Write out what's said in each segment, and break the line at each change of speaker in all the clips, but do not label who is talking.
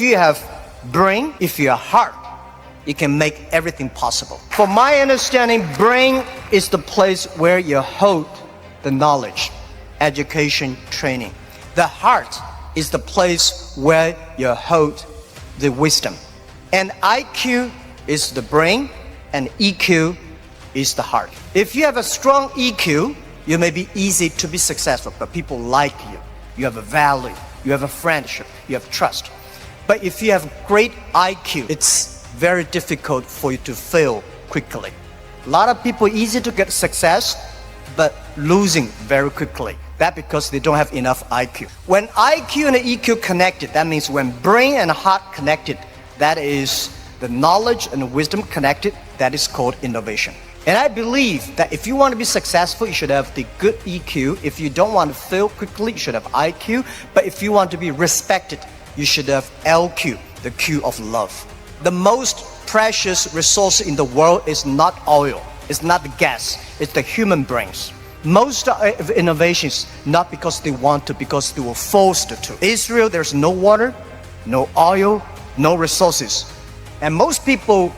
If you have brain, if you have heart, you can make everything possible. From my understanding, brain is the place where you hold the knowledge, education, training. The heart is the place where you hold the wisdom. And IQ is the brain, and EQ is the heart. If you have a strong EQ, you may be easy to be successful, but people like you. You have a value, you have a friendship, you have trust. But if you have great IQ, it's very difficult for you to fail quickly. A lot of people easy to get success, but losing very quickly. That's because they don't have enough IQ. When IQ and EQ connected, that means when brain and heart connected, that is the knowledge and wisdom connected, that is called innovation. And I believe that if you want to be successful, you should have the good EQ. If you don't want to fail quickly, you should have IQ. But if you want to be respected, you should have LQ, the Q of love. The most precious resource in the world is not oil, it's not the gas, it's the human brains. Most of innovations, not because they want to, because they were forced to. Israel, there's no water, no oil, no resources. And most people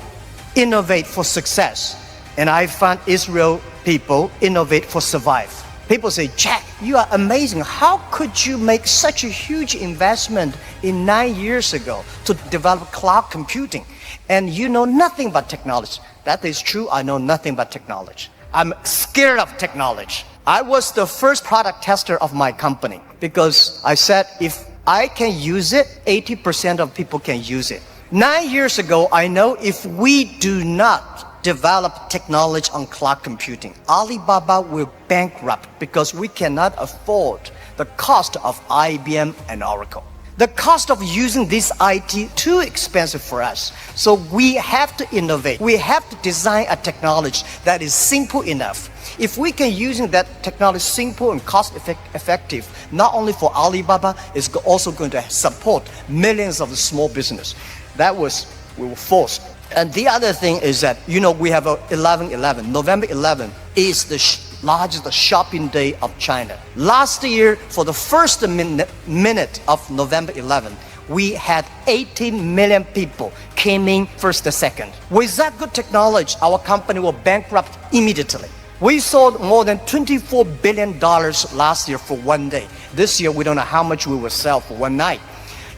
innovate for success. And I find Israel people innovate for survive. People say, Jack, you are amazing. How could you make such a huge investment in 9 years ago to develop cloud computing? And you know nothing about technology. That is true, I know nothing about technology. I'm scared of technology. I was the first product tester of my company because I said, if I can use it, 80% of people can use it. 9 years ago, I know if we do not develop technology on cloud computing, Alibaba will bankrupt because we cannot afford the cost of IBM and Oracle. The cost of using this IT too expensive for us. So we have to innovate. We have to design a technology that is simple enough. If we can using that technology simple and cost effective, not only for Alibaba, it's also going to support millions of small business. We were forced. And the other thing is that, we have 11/11. November 11 is the largest shopping day of China. Last year, for the first minute of November 11, we had 18 million people came in first to second. With that good technology, our company will bankrupt immediately. We sold more than $24 billion last year for one day. This year, we don't know how much we will sell for one night.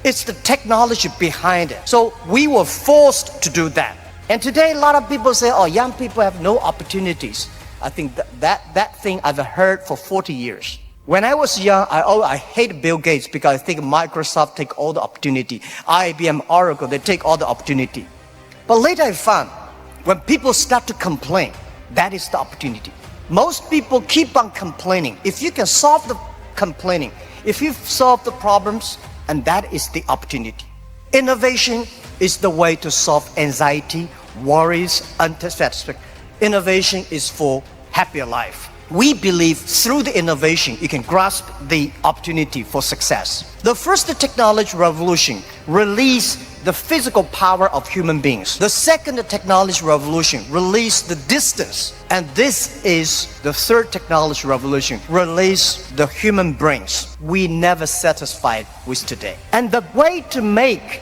It's the technology behind it. So we were forced to do that. And today, a lot of people say, young people have no opportunities. I think that thing I've heard for 40 years. When I was young, I hated Bill Gates because I think Microsoft take all the opportunity. IBM, Oracle, they take all the opportunity. But later I found, when people start to complain, that is the opportunity. Most people keep on complaining. If you can solve the complaining, if you solve the problems, and that is the opportunity. Innovation is the way to solve anxiety, worries, unsatisfaction. Innovation is for happier life. We believe through the innovation, you can grasp the opportunity for success. The first technology revolution released the physical power of human beings. The second technology revolution released the distance. And this is the third technology revolution, release the human brains. We never satisfied with today. And the way to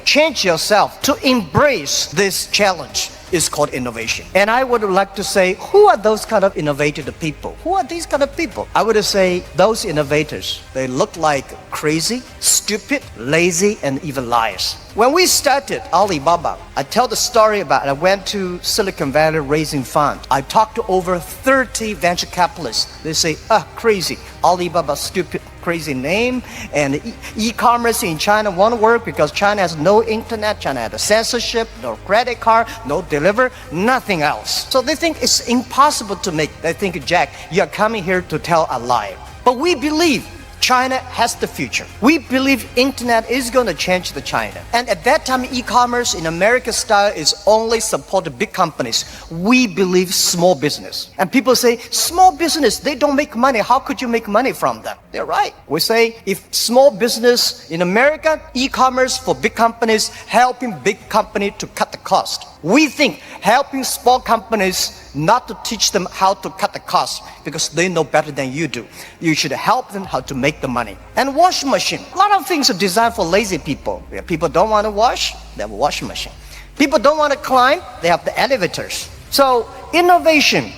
change yourself, to embrace this challenge is called innovation. And I would like to say, who are those kind of innovative people? Who are these kind of people? I would say those innovators, they look like crazy, stupid, lazy, and even liars. When we started Alibaba, I tell the story about I went to Silicon Valley raising funds. I talked to over 30 venture capitalists. They say, crazy, Alibaba, stupid, crazy name, and e-commerce in China won't work because China has no internet, China has a censorship, no credit card, no deliver, nothing else. So they think it's impossible to make. They think, Jack, you're coming here to tell a lie. But we believe China has the future. We believe internet is going to change the China. And at that time, e-commerce in American style is only supported big companies. We believe small business. And people say, small business, they don't make money. How could you make money from them? They're right. We say, if small business in America, e-commerce for big companies, helping big company to cut the cost. We think helping small companies not to teach them how to cut the cost, because they know better than you do. You should help them how to make the money. And washing machine. A lot of things are designed for lazy people. If people don't want to wash, they have a washing machine. People don't want to climb, they have the elevators. So innovation,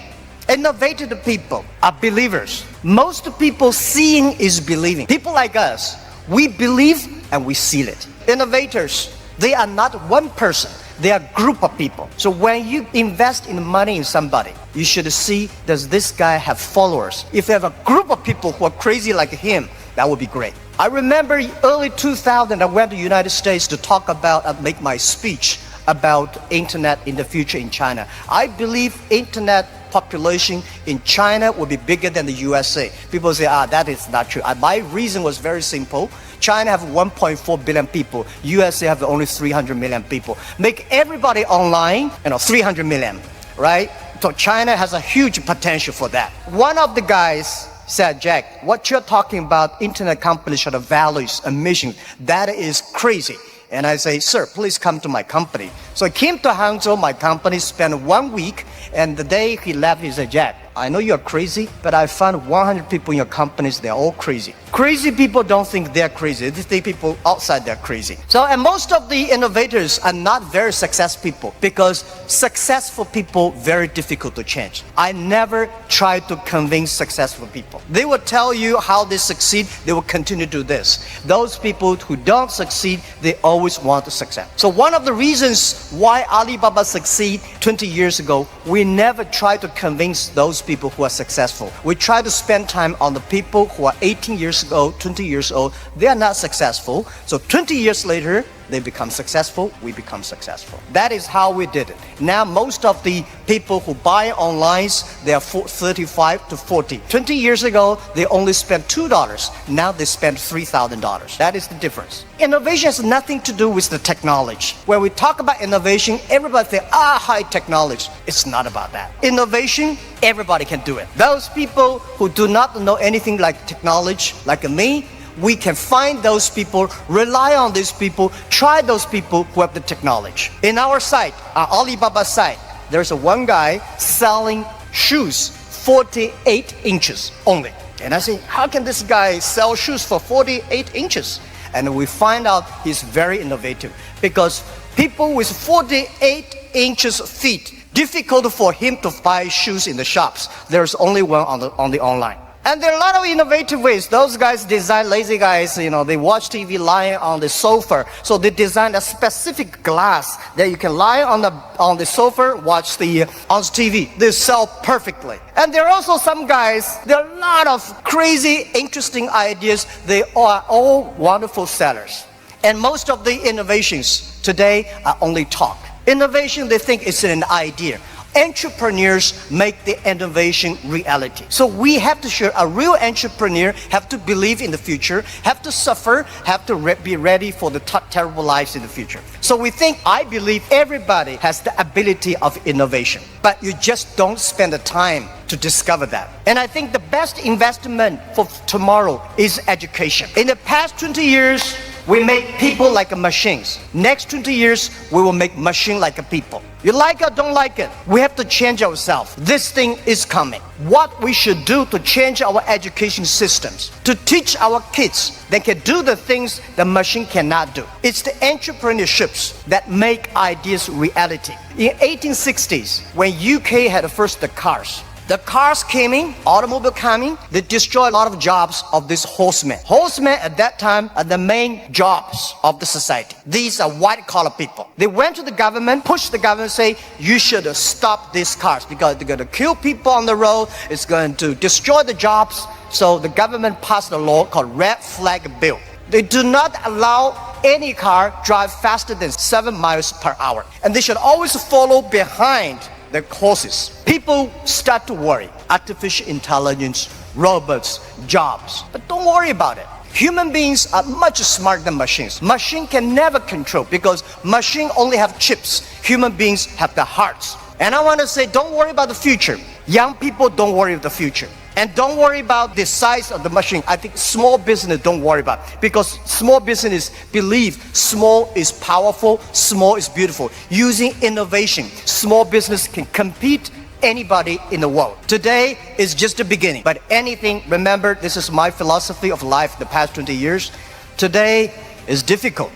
innovative people are believers. Most people seeing is believing. People like us, we believe and we seal it. Innovators, they are not one person. They are a group of people. So when you invest in money in somebody, you should see, does this guy have followers? If you have a group of people who are crazy like him, that would be great. I remember early 2000, I went to the United States to talk about, make my speech about internet in the future in China. I believe internet population in China will be bigger than the USA. People say, that is not true. My reason was very simple. China have 1.4 billion people. USA have only 300 million people. Make everybody online, 300 million, right? So China has a huge potential for that. One of the guys said, Jack, what you're talking about, internet companies should have values and mission. That is crazy. And I say, sir, please come to my company. So I came to Hangzhou, my company, spent 1 week, and the day he left, he said, Jack, I know you're crazy, but I found 100 people in your companies, they're all crazy. Crazy people don't think they're crazy. They think people outside they're crazy. So, and most of the innovators are not very successful people because successful people very difficult to change. I never try to convince successful people. They will tell you how they succeed, they will continue to do this. Those people who don't succeed, they always want to succeed. So one of the reasons why Alibaba succeed 20 years ago, we never try to convince those people who are successful. We try to spend time on the people who are 18 years old, 20 years old. They are not successful. So 20 years later, they become successful, we become successful. That is how we did it. Now most of the people who buy online, they are 35 to 40. 20 years ago, they only spent $2. Now they spend $3,000. That is the difference. Innovation has nothing to do with the technology. When we talk about innovation, everybody thinks, high technology. It's not about that. Innovation, everybody can do it. Those people who do not know anything like technology, like me, we can find those people, rely on these people, try those people who have the technology. In our site, our Alibaba site, there's one guy selling shoes 48 inches only. And I say, how can this guy sell shoes for 48 inches? And we find out he's very innovative because people with 48 inches feet, difficult for him to buy shoes in the shops. There's only one on the online. And there are a lot of innovative ways. Those guys design, lazy guys, they watch TV lying on the sofa. So they design a specific glass that you can lie on the sofa, watch on TV. They sell perfectly. And there are also some guys, there are a lot of crazy, interesting ideas. They are all wonderful sellers. And most of the innovations today are only talk. Innovation, they think it's an idea. Entrepreneurs make the innovation reality. So we have to show a real entrepreneur have to believe in the future, have to suffer, have to be ready for the terrible lives in the future. So I believe everybody has the ability of innovation, but you just don't spend the time to discover that. And I think the best investment for tomorrow is education. In the past 20 years, we make people like machines. Next 20 years, we will make machine like people. You like it or don't like it, we have to change ourselves. This thing is coming. What we should do to change our education systems, to teach our kids they can do the things the machine cannot do. It's the entrepreneurships that make ideas reality. In 1860s, when UK had first the cars came in, automobile coming, they destroyed a lot of jobs of these horsemen. Horsemen at that time are the main jobs of the society. These are white collar people. They went to the government, pushed the government, say, you should stop these cars because they're going to kill people on the road, it's going to destroy the jobs. So the government passed a law called Red Flag Bill. They do not allow any car drive faster than 7 miles per hour. And they should always follow behind the horses. People start to worry. Artificial intelligence, robots, jobs. But don't worry about it. Human beings are much smarter than machines. Machine can never control because machine only have chips. Human beings have the hearts. And I want to say, don't worry about the future. Young people, don't worry about the future. And don't worry about the size of the machine. I think small business don't worry about because small business believe small is powerful, small is beautiful. Using innovation, small business can compete anybody in the world. Today is just the beginning, but anything, remember, this is my philosophy of life the past 20 years. Today is difficult.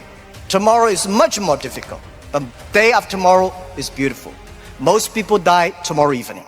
Tomorrow is much more difficult. But day after tomorrow is beautiful. Most people die tomorrow evening.